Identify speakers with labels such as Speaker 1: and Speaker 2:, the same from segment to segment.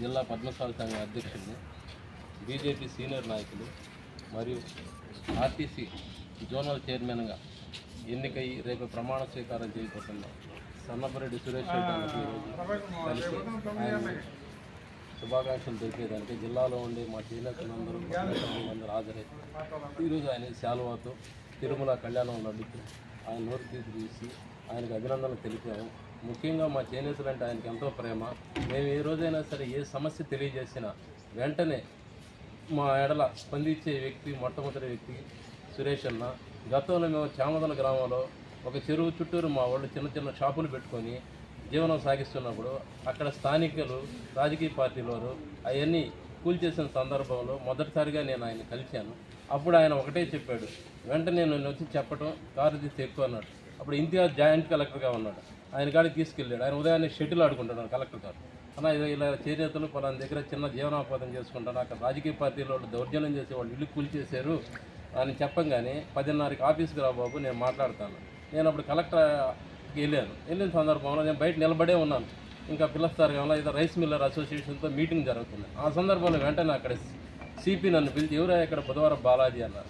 Speaker 1: జిల్లా పద్మశాలి సంఘ అధ్యక్షుడిని, బీజేపీ సీనియర్ నాయకులు మరియు ఆర్టీసీ జోనల్ చైర్మన్గా ఎన్నికయ్యి రేపు ప్రమాణ స్వీకారం చేయబోతున్న సన్నపరెడ్డి సురేష్ రెడ్డి కలిసి ఆయన శుభాకాంక్షలు తెలిపేదానికి జిల్లాలో ఉండే మా చేనేతలందరూ హాజరై ఈరోజు ఆయన శాలువాతో తిరుమల కళ్యాణం నడుపుతూ ఆయన నోరు తీసి ఆయనకు అభినందనలు తెలిపాము. ముఖ్యంగా మా చేనేతలంటే ఆయనకి ఎంతో ప్రేమ. మేము ఏ రోజైనా సరే ఏ సమస్య తెలియజేసినా వెంటనే మా ఎడల స్పందించే వ్యక్తి మొట్టమొదటి వ్యక్తి సురేష్ అన్న. గతంలో మేము చామదల గ్రామంలో ఒక చెరువు చుట్టూరు మా వాళ్ళు చిన్న చిన్న షాపులు పెట్టుకొని జీవనం సాగిస్తున్నప్పుడు అక్కడ స్థానికులు రాజకీయ పార్టీల వారు అవన్నీ కూల్చేసిన సందర్భంలో మొదటిసారిగా నేను ఆయన కలిశాను. అప్పుడు ఆయన ఒకటే చెప్పాడు, వెంటనే నేను వచ్చి చెప్పడం కారు తీసి ఎక్కువ అన్నాడు. అప్పుడు ఇంతియాజ్ జాయింట్ కలెక్టర్గా ఉన్నాడు, ఆయన కాడికి తీసుకెళ్ళాడు. ఆయన ఉదయాన్నే షటిల్ ఆడుకుంటున్నాడు కలెక్టర్ గారు. అలా ఇలా చేనేతలు పలానా దగ్గర చిన్న జీవనోపాధం చేసుకుంటారు, అక్కడ రాజకీయ పార్టీల వాళ్ళు దౌర్జన్యం చేసే వాళ్ళు ఇల్లు కూల్చేశారు అని చెప్పంగానే 10:30కి ఆఫీస్కి రా బాబు నేను మాట్లాడతాను. నేను అప్పుడు కలెక్టర్కి వెళ్ళిన సందర్భంలో నేను బయట నిలబడే ఉన్నాను. ఇంకా పిలుస్తారు కావాలా ఏదో రైస్ మిల్లర్ అసోసియేషన్తో మీటింగ్ జరుగుతుంది. ఆ సందర్భంలో వెంటనే అక్కడ సిపి నన్ను పిలిచి ఎవరా ఇక్కడ బుధవారం బాలాజీ అన్నారు.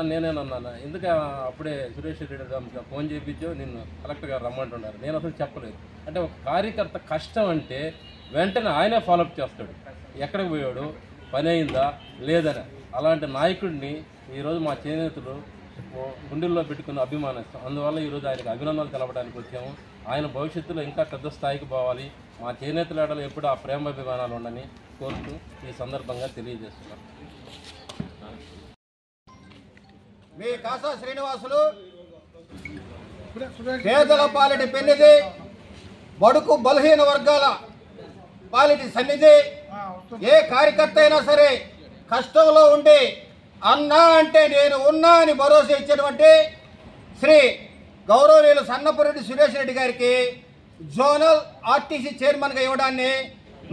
Speaker 1: నేనేనన్నాను, ఎందుకు అప్పుడే సురేష్ రెడ్డి ఫోన్ చేయించో నిన్ను కలెక్టర్ గారు రమ్మంటున్నారు. నేను అసలు చెప్పలేదు. అంటే ఒక కార్యకర్త కష్టం అంటే వెంటనే ఆయనే ఫాలోఅప్ చేస్తాడు, ఎక్కడికి పోయాడు, పని అయిందా లేదని. అలాంటి నాయకుడిని ఈరోజు మా చేనేతలు గుండెల్లో పెట్టుకుని అభిమానిస్తాం. అందువల్ల ఈరోజు ఆయనకు అభినందనలు తెలపడానికి వచ్చాము. ఆయన భవిష్యత్తులో ఇంకా పెద్ద స్థాయికి పోవాలి, మా చేనేతల ఆటలు ఎప్పుడు ఆ ప్రేమాభిమానాలు ఉండని కోరుతూ ఈ సందర్భంగా తెలియజేస్తున్నాం.
Speaker 2: మీ కాసా శ్రీనివాసులు పేదల పాలిటి పెన్నిది, బడుగు బలహీన వర్గాల పాలిటి సన్నిధి. ఏ కార్యకర్త అయినా సరే కష్టంలో ఉండి అన్నా అంటే నేను ఉన్నా అని భరోసా ఇచ్చినటువంటి శ్రీ గౌరవనీయులు సన్నపరెడ్డి సురేష్ రెడ్డి గారికి జోనల్ ఆర్టీసీ చైర్మన్గా ఇవ్వడాన్ని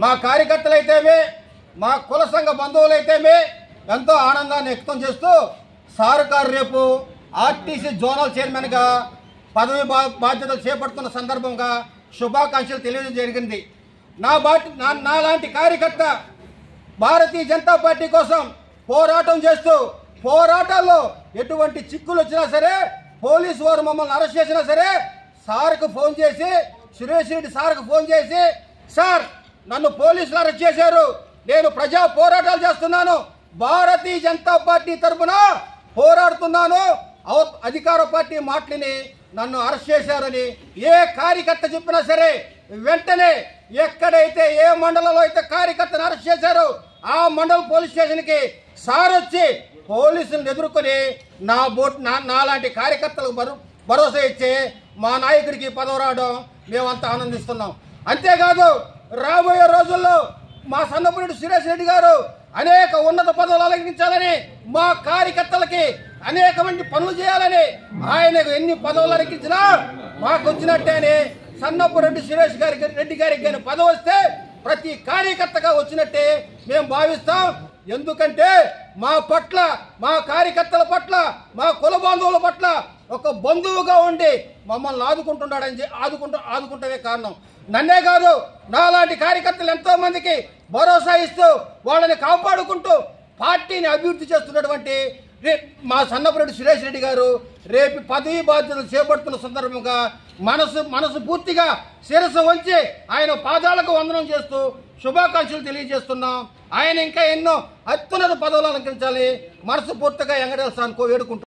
Speaker 2: మా కార్యకర్తలైతేమే మా కుల సంఘ బంధువులైతేమే ఎంతో ఆనందాన్ని వ్యక్తం చేస్తూ సార్ గారు రేపు ఆర్టీసీ జోనల్ చైర్మన్గా పదవి బాధ్యతలు చేపడుతున్న సందర్భంగా శుభాకాంక్షలు తెలియజేయడం జరిగింది. నాలాంటి కార్యకర్త భారతీయ జనతా పార్టీ కోసం పోరాటం చేస్తూ పోరాటాల్లో ఎటువంటి చిక్కులు వచ్చినా సరే, పోలీసు వారు మమ్మల్ని అరెస్ట్ చేసినా సరే సార్కు ఫోన్ చేసి, సురేష్ రెడ్డి సార్కు ఫోన్ చేసి, సార్ నన్ను పోలీసులు అరెస్ట్ చేశారు, నేను ప్రజా పోరాటాలు చేస్తున్నాను, భారతీయ జనతా పార్టీ తరఫున పోరాడుతున్నాను, అధికార పార్టీ మాటలని నన్ను అరెస్ట్ చేశారని ఏ కార్యకర్త చెప్పినా సరే వెంటనే ఎక్కడైతే ఏ మండలంలో అయితే కార్యకర్తను అరెస్ట్ చేశారో ఆ మండల పోలీస్ స్టేషన్కి సార్ వచ్చి పోలీసులను ఎదుర్కొని నాలాంటి కార్యకర్తలకు భరోసా ఇచ్చి మా నాయకుడికి పదవి రావడం మేమంతా ఆనందిస్తున్నాం. అంతేకాదు రాబోయే రోజుల్లో మా సన్నపరెడ్డి సురేష్ రెడ్డి గారు అనేక ఉన్నత పదవులు అలంకరించాలని, మా కార్యకర్తలకి అనేకమంది పనులు చేయాలని, ఆయనకు ఎన్ని పదవులు అలంకరించినా మాకు వచ్చినట్టే అని సన్నపరెడ్డి సురేష్ రెడ్డి గారికి కానీ పదవి వస్తే ప్రతి కార్యకర్తగా వచ్చినట్టే మేము భావిస్తాం. ఎందుకంటే మా పట్ల, మా కార్యకర్తల పట్ల, మా కుల బాంధవుల పట్ల ఒక బంధువుగా ఉండి మమ్మల్ని ఆదుకుంటమే కారణం. నన్నే కాదు నాలాంటి కార్యకర్తలు ఎంతో మందికి భరోసా ఇస్తూ వాళ్ళని కాపాడుకుంటూ పార్టీని అభివృద్ధి చేస్తున్నటువంటి మా సన్నపరెడ్డి సురేష్ రెడ్డి గారు రేపు పదవి బాధ్యతలు చేపడుతున్న సందర్భంగా మనసు పూర్తిగా శిరస్సు వంచి ఆయన పాదాలకు వందనం చేస్తూ శుభాకాంక్షలు తెలియజేస్తున్నాం. ఆయన ఇంకా ఎన్నో అత్యున్నత పదవులు అలంకరించాలి మనసు పూర్తిగా వెంకటేశ్వర స్వామికి వేడుకుంటున్నాం.